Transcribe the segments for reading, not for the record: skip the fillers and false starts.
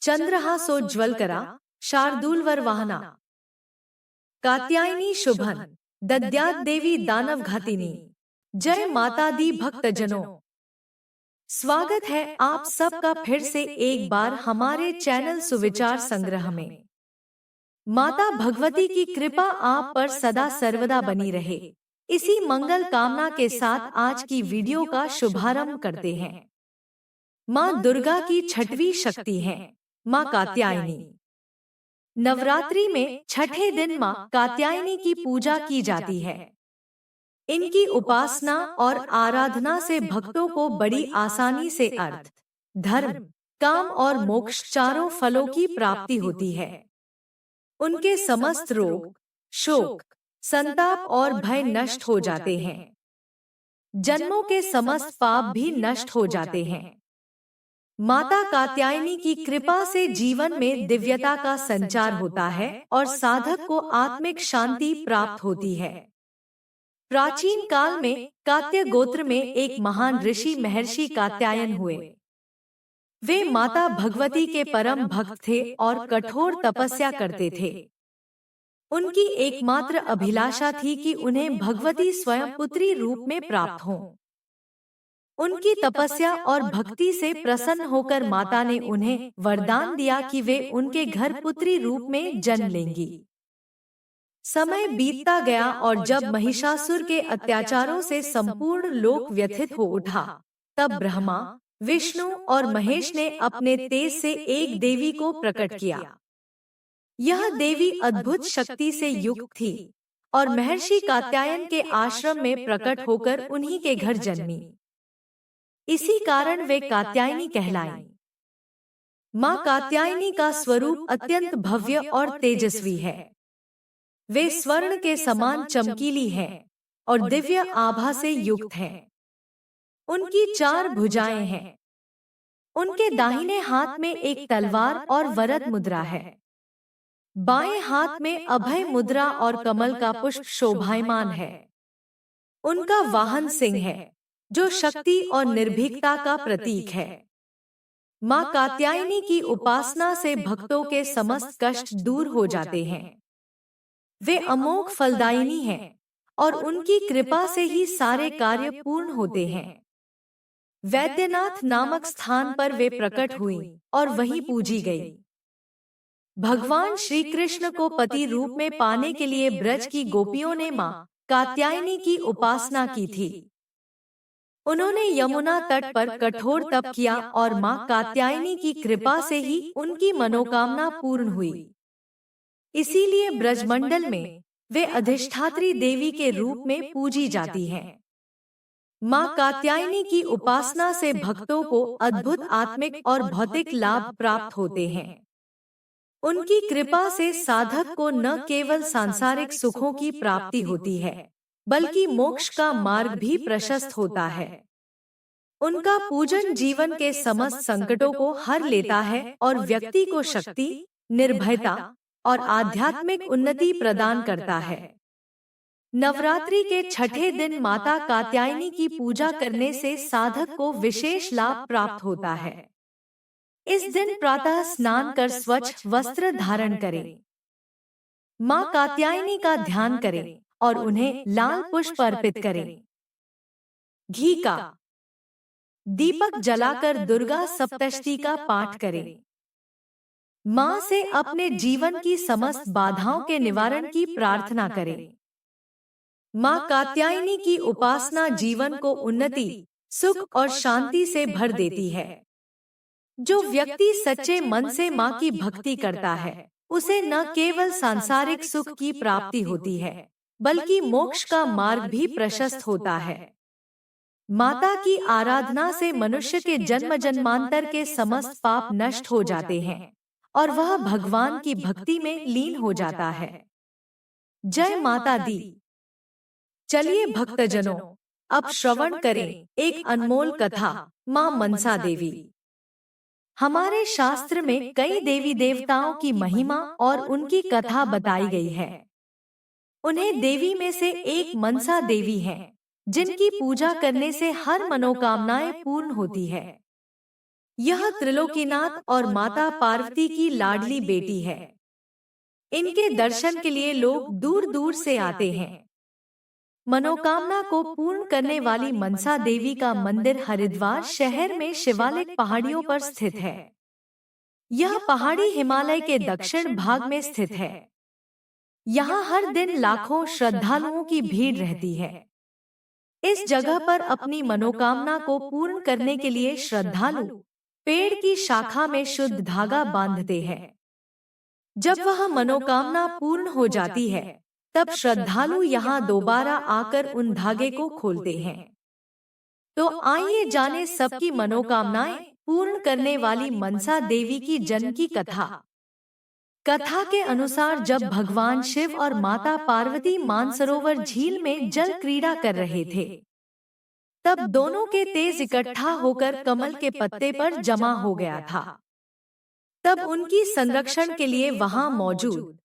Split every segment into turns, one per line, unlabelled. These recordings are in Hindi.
चंद्रहासोज्ज्वलकरा शार्दूलवर्वाहना कात्यायनी शुभन दद्यात् देवी दानवघातिनी। जय माता दी भक्तजनों, स्वागत है आप सबका फिर से एक बार हमारे चैनल सुविचार संग्रह में। माता भगवती की कृपा आप पर सदा सर्वदा बनी रहे, इसी मंगल कामना के साथ आज की वीडियो का शुभारंभ करते हैं। माँ दुर्गा की छठवीं शक्ति है माँ कात्यायनी। नवरात्रि में छठे दिन माँ कात्यायनी की पूजा की जाती है। इनकी उपासना और आराधना से भक्तों को बड़ी आसानी से अर्थ, धर्म, काम और मोक्ष चारों फलों की प्राप्ति होती है। उनके समस्त रोग, शोक, संताप और भय नष्ट हो जाते हैं। जन्मों के समस्त पाप भी नष्ट हो जाते हैं। माता कात्यायनी की कृपा से जीवन में दिव्यता का संचार होता है और साधक को आत्मिक शांति प्राप्त होती है। प्राचीन काल में कात्य गोत्र में एक महान ऋषि महर्षि कात्यायन हुए। वे माता भगवती के परम भक्त थे और कठोर तपस्या करते थे। उनकी एकमात्र अभिलाषा थी कि उन्हें भगवती स्वयं पुत्री रूप में प्राप्त हो। उनकी तपस्या और भक्ति से प्रसन्न होकर माता ने उन्हें वरदान दिया कि वे उनके घर पुत्री रूप में जन्म लेंगी। समय बीतता गया और जब महिषासुर के अत्याचारों से संपूर्ण लोक व्यथित हो उठा, तब ब्रह्मा, विष्णु और महेश ने अपने तेज से एक देवी को प्रकट किया। यह देवी अद्भुत शक्ति से युक्त थी और महर्षि कात्यायन के आश्रम में प्रकट होकर उन्हीं के घर जन्मी। इसी कारण वे कात्यायनी कहलाई। माँ कात्यायनी का स्वरूप अत्यंत भव्य और तेजस्वी है। वे स्वर्ण के समान चमकीली हैं और दिव्य आभा से युक्त हैं। उनकी 4 भुजाएं हैं। उनके दाहिने हाथ में एक तलवार और वरद मुद्रा है। बाएं हाथ में अभय मुद्रा और कमल का पुष्प शोभायमान है। उनका वाहन सिंह है, जो शक्ति और निर्भीकता का प्रतीक है। माँ कात्यायनी की उपासना से भक्तों के समस्त कष्ट दूर हो जाते हैं। वे अमोघ फलदायिनी हैं और उनकी कृपा से ही सारे कार्य पूर्ण होते हैं। वैद्यनाथ नामक स्थान पर वे प्रकट हुई और वहीं पूजी गई। भगवान श्री कृष्ण को पति रूप में पाने के लिए ब्रज की गोपियों ने माँ कात्यायनी की उपासना की थी। उन्होंने यमुना तट पर कठोर तप किया और माँ कात्यायनी की कृपा से ही उनकी मनोकामना पूर्ण हुई। इसीलिए ब्रजमंडल में वे अधिष्ठात्री देवी के रूप में पूजी जाती हैं। माँ कात्यायनी की उपासना से भक्तों को अद्भुत आत्मिक और भौतिक लाभ प्राप्त होते हैं। उनकी कृपा से साधक को न केवल सांसारिक सुखों की प्राप्ति होती है, बल्कि मोक्ष का मार्ग भी प्रशस्त होता है। उनका पूजन जीवन के समस्त संकटों को हर लेता है और व्यक्ति को शक्ति, निर्भयता और आध्यात्मिक उन्नति प्रदान करता है। नवरात्रि के छठे दिन माता कात्यायनी की पूजा करने से साधक को विशेष लाभ प्राप्त होता है। इस दिन प्रातः स्नान कर स्वच्छ वस्त्र धारण करें। माँ कात्यायनी का ध्यान करें और उन्हें लाल पुष्प अर्पित करें। घी का दीपक जलाकर दुर्गा सप्तशती का पाठ करें। माँ से अपने जीवन की समस्त बाधाओं के निवारण की प्रार्थना करें। माँ कात्यायनी की उपासना जीवन को उन्नति, सुख और शांति से भर देती है। जो व्यक्ति सच्चे मन से माँ की भक्ति करता है, उसे न केवल सांसारिक सुख की प्राप्ति होती है, बल्कि मोक्ष का मार्ग भी प्रशस्त होता है। माता की आराधना से मनुष्य के जन्म जन्मांतर के समस्त पाप नष्ट हो जाते हैं और वह भगवान की भक्ति में लीन हो जाता है। जय माता दी। चलिए भक्तजनों, अब श्रवण करें एक अनमोल कथा, माँ मनसा देवी। हमारे शास्त्र में कई देवी देवताओं की महिमा और उनकी कथा बताई गई है। उन्हें देवी में से एक मनसा देवी हैं, जिनकी पूजा करने से हर मनोकामनाएं पूर्ण होती है। यह त्रिलोकीनाथ और माता पार्वती की लाडली बेटी है। इनके दर्शन के लिए लोग दूर दूर से आते हैं। मनोकामना को पूर्ण करने वाली मनसा देवी का मंदिर हरिद्वार शहर में शिवालिक पहाड़ियों पर स्थित है। यह पहाड़ी हिमालय के दक्षिण भाग में स्थित है। यहाँ हर दिन लाखों श्रद्धालुओं की भीड़ रहती है। इस जगह पर अपनी मनोकामना को पूर्ण करने के लिए श्रद्धालु पेड़ की शाखा में शुद्ध धागा बांधते हैं। जब वह मनोकामना पूर्ण हो जाती है, तब श्रद्धालु यहाँ दोबारा आकर उन धागे को खोलते हैं। तो आइए जाने सबकी मनोकामनाएं पूर्ण करने वाली मनसा देवी की जन्म की कथा। कथा के अनुसार जब भगवान शिव और माता पार्वती मानसरोवर झील में जल क्रीड़ा कर रहे थे, तब दोनों के तेज इकट्ठा होकर कमल के पत्ते पर जमा हो गया था। तब उनकी संरक्षण के लिए वहां मौजूद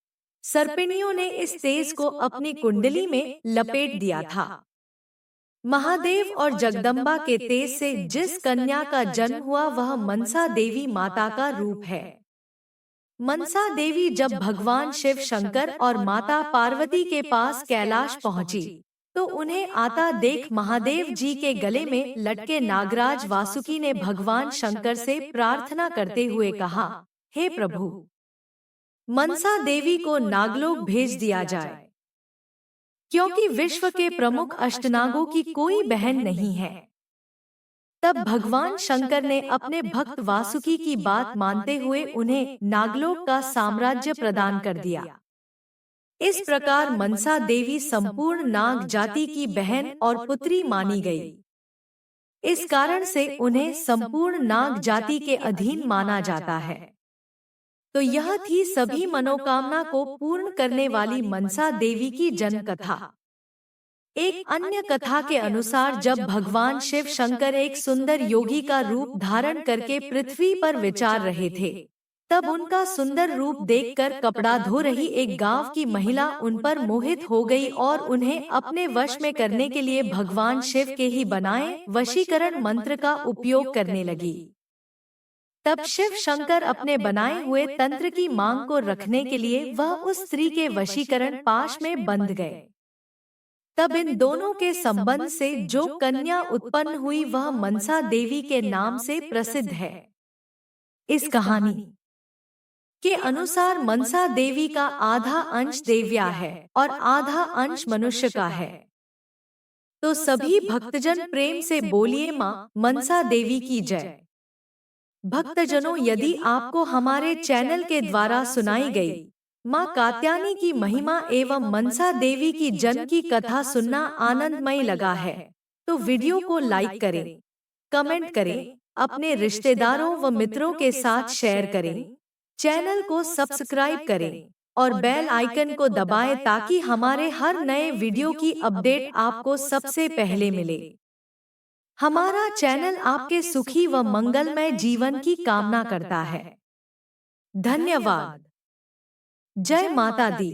सर्पिणियों ने इस तेज को अपनी कुंडली में लपेट दिया था। महादेव और जगदम्बा के तेज से जिस कन्या का जन्म हुआ वह मनसा देवी माता का रूप है। मनसा देवी जब भगवान शिव शंकर और माता पार्वती के पास कैलाश पहुंची, तो उन्हें आता देख महादेव जी के गले में लटके नागराज वासुकी ने भगवान शंकर से प्रार्थना करते हुए कहा, हे प्रभु, मनसा देवी को नागलोक भेज दिया जाए, क्योंकि विश्व के प्रमुख अष्टनागों की कोई बहन नहीं है। तब भगवान शंकर ने अपने भक्त वासुकी की बात मानते हुए उन्हें नागलोक का साम्राज्य प्रदान कर दिया। इस प्रकार मनसा देवी संपूर्ण नाग जाति की बहन और पुत्री मानी गई। इस कारण से उन्हें संपूर्ण नाग जाति के अधीन माना जाता है। तो यह थी सभी मनोकामना को पूर्ण करने वाली मनसा देवी की जन्म कथा। एक अन्य कथा के अनुसार जब भगवान शिव शंकर एक सुंदर योगी का रूप धारण करके पृथ्वी पर विचार रहे थे, तब उनका सुंदर रूप देखकर कपड़ा धो रही एक गांव की महिला उन पर मोहित हो गई और उन्हें अपने वश में करने के लिए भगवान शिव के ही बनाए वशीकरण मंत्र का उपयोग करने लगी। तब शिव शंकर अपने बनाए हुए तंत्र की मांग को रखने के लिए वह उस स्त्री के वशीकरण पाश में बंध गए। तब इन दोनों के संबंध से जो कन्या उत्पन्न हुई वह मनसा देवी के नाम से प्रसिद्ध है। इस कहानी के अनुसार मनसा देवी का आधा अंश देव्या है और आधा अंश मनुष्य का है। तो सभी भक्तजन प्रेम से बोलिए मां मनसा देवी की जय। भक्तजनों, यदि आपको हमारे चैनल के द्वारा सुनाई गई मां कात्यायनी की महिमा एवं मनसा देवी की जन्म की कथा सुनना आनंदमय लगा है, तो वीडियो को लाइक करें, कमेंट करें, अपने रिश्तेदारों व मित्रों के साथ शेयर करें, चैनल को सब्सक्राइब करें और बेल आइकन को दबाएं ताकि हमारे हर नए वीडियो की अपडेट आपको सबसे पहले मिले। हमारा चैनल आपके सुखी व मंगलमय जीवन की कामना करता है। धन्यवाद। जय माता दी।